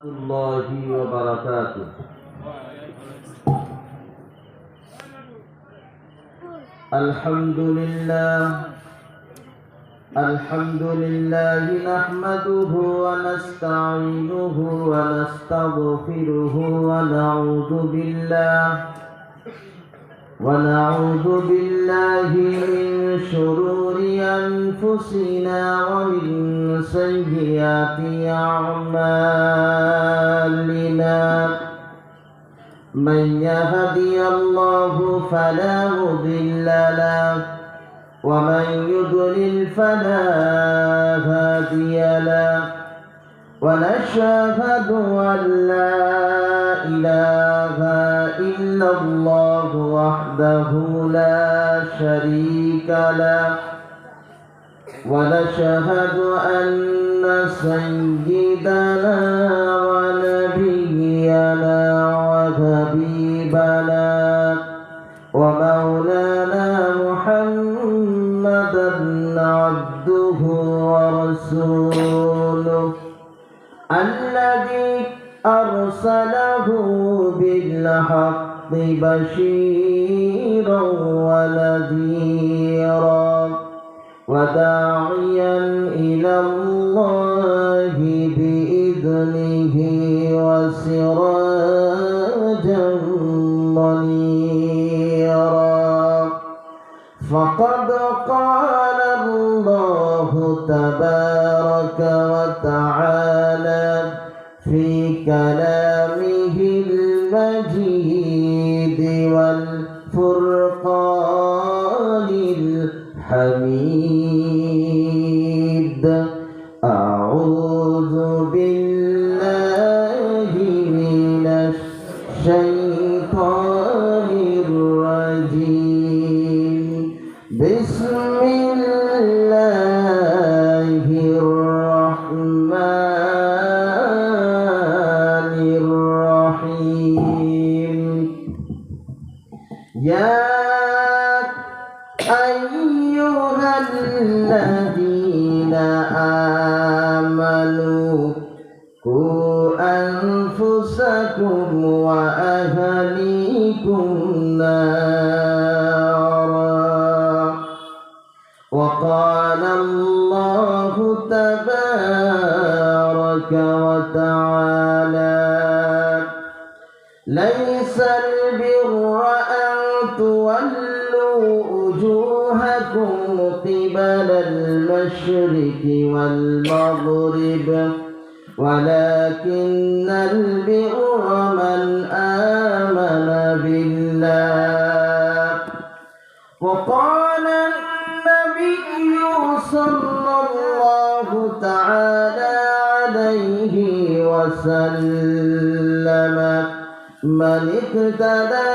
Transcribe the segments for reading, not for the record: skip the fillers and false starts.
الله وبركاته. الحمد لله نحمده ونستعينه ونستغفره ونعوذ بالله من شرور أنفسنا ومن سيئات أعمالنا. من يهدي الله فلا مضل له ومن يضلل فلا هادي له. ونشهد أن لا إله إلا الله وحده لا شريك له. ونشهد أن سيدنا ونبينا وحبيبنا ومولانا محمدا عبده ورسوله الذي أرسله بالحق بشيرا ونذيرا وداعيا إلى الله بإذنه وسراجا منيرا. فقد قال الله تبارك وتعالى في كلامه المجيد والفرقان الحميد. أعوذ بالله من الشيطان الرجيم. بسم الله الرحمن الرحيم. يا أيها الذين آمنوا قوا أنفسكم وأهليكم نارا. وقال الله تبارك وتعالى ليس البر أن تولوا وجوهكم قبل المشرق والمغرب ولكن البر من آمن بالله. وقال النبي صلى الله تعالى عليه وسلم من اقتدى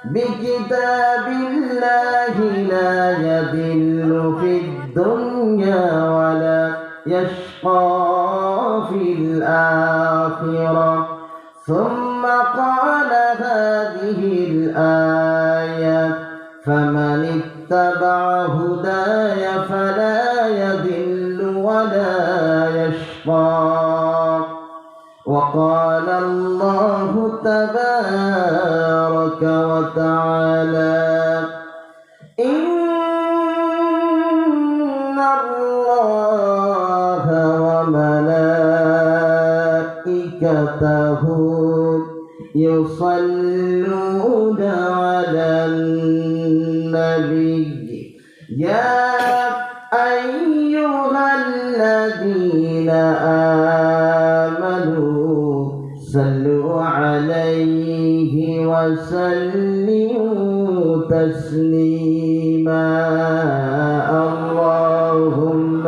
بكتاب الله لا يضل في الدنيا ولا يشقى في الآخرة. ثم قال هذه الآية فمن اتبع هداي فلا يضل ولا يشقى. وقال الله تبارك وتعالى إن الله وملائكته يصلون على النبي. يا أيها الذين آمنوا صلوا عليه وسلموا تسليما. اللهم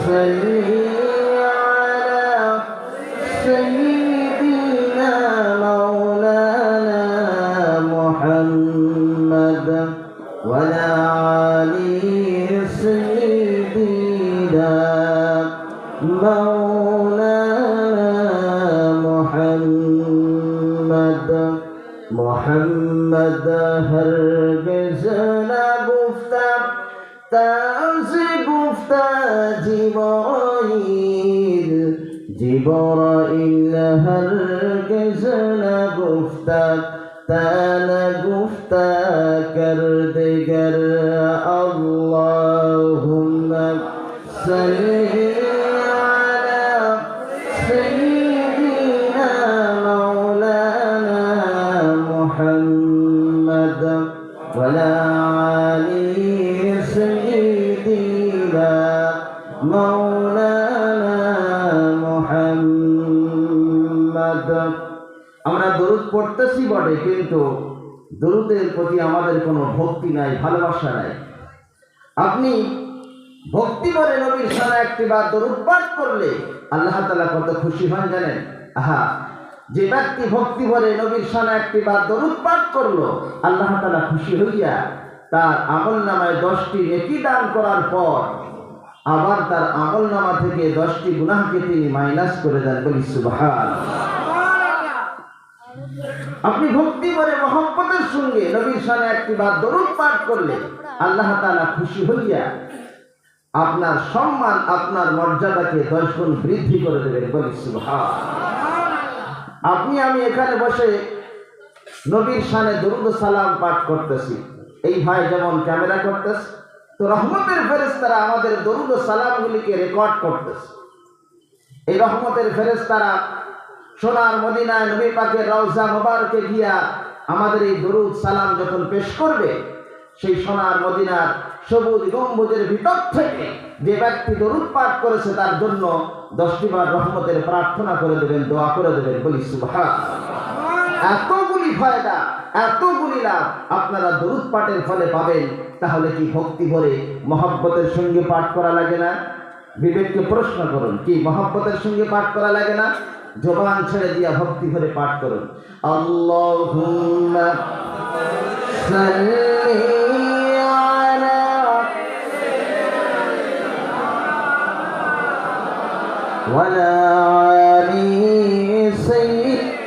صل على سيدنا مولانا محمد وعلى آل سيدنا مولانا محمد هرگز نگفتم تنز گفته جبرائیل ताना गुफ्ता कर दिगर अल्लाहुम्मा सल्ली अला सय्यिदिना मौलाना मुहम्मद वला आलि सय्यिदिना मौलाना मुहम्मद। আমরা দরুদ পড়তেছি বটে, কিন্তু দরুদের প্রতি আমাদের কোনো ভক্তি নাই, ভালোবাসা নাই। আপনি ভক্তি করে নবীর শানে একটিবার দরুদ পাঠ করলে আল্লাহ তাআলা কত খুশি হন জানেন? আহা, যে ব্যক্তি ভক্তি ভরে নবীর শানে একটিবার দরুদ পাঠ করলো, আল্লাহ তাআলা খুশি হইয়া তার আমলনামায় 10টি নেকি দান করার পর আবার তার আমলনামা থেকে 10টি গুনাহকে তিনি মাইনাস করে দেন। বলি সুবহানাল্লাহ। আপনি ভক্তি করে মহব্বতের সঙ্গে নবীর শানে একটিবার দরুদ পাঠ করলে আল্লাহ তাআলা খুশি হইয়া আপনার সম্মান, আপনার মর্যাদাকে 10 গুণ বৃদ্ধি করে দেবেন। বলি সুবহানাল্লাহ। আপনি আমি এখানে বসে নবীর শানে দরুদ ও সালাম পাঠ করতেছি, এই ভাই যেমন ক্যামেরা করতেছে, তো রহমতের ফেরেশতারা আমাদের দরুদ ও সালামগুলিকে রেকর্ড করতেছে। এই রহমতের ফেরেশতারা সোনার মদিনায় নবী পাকের রওজা মোবারকে গিয়া আমাদের এই দরুদ সালাম যখন পেশ করবে, সেই সোনার মদিনার সবুজ গম্বুজের ভিতর থেকে যে ব্যক্তি দরুদ পাঠ করেছে তার জন্য 10টি বার রহমতের প্রার্থনা করে দেবেন, দোয়া করে দেবেন। বলি সুবহানাল্লাহ। এতগুলি ফায়দা, এতগুলি লাভ আপনারা দরুদ পাঠের ফলে পাবেন। তাহলে কি ভক্তি ভরে মহব্বতের সঙ্গে পাঠ করা লাগে না? বিবেককে প্রশ্ন করুন, কি মহব্বতের সঙ্গে পাঠ করা লাগে না? জবান ছেড়ে দিয়া ভক্তি ভরে পাঠ করুন। আল্লাহুম্মা সাল্লি আলা ওয়ালা আলি সাইয়্যিদিনা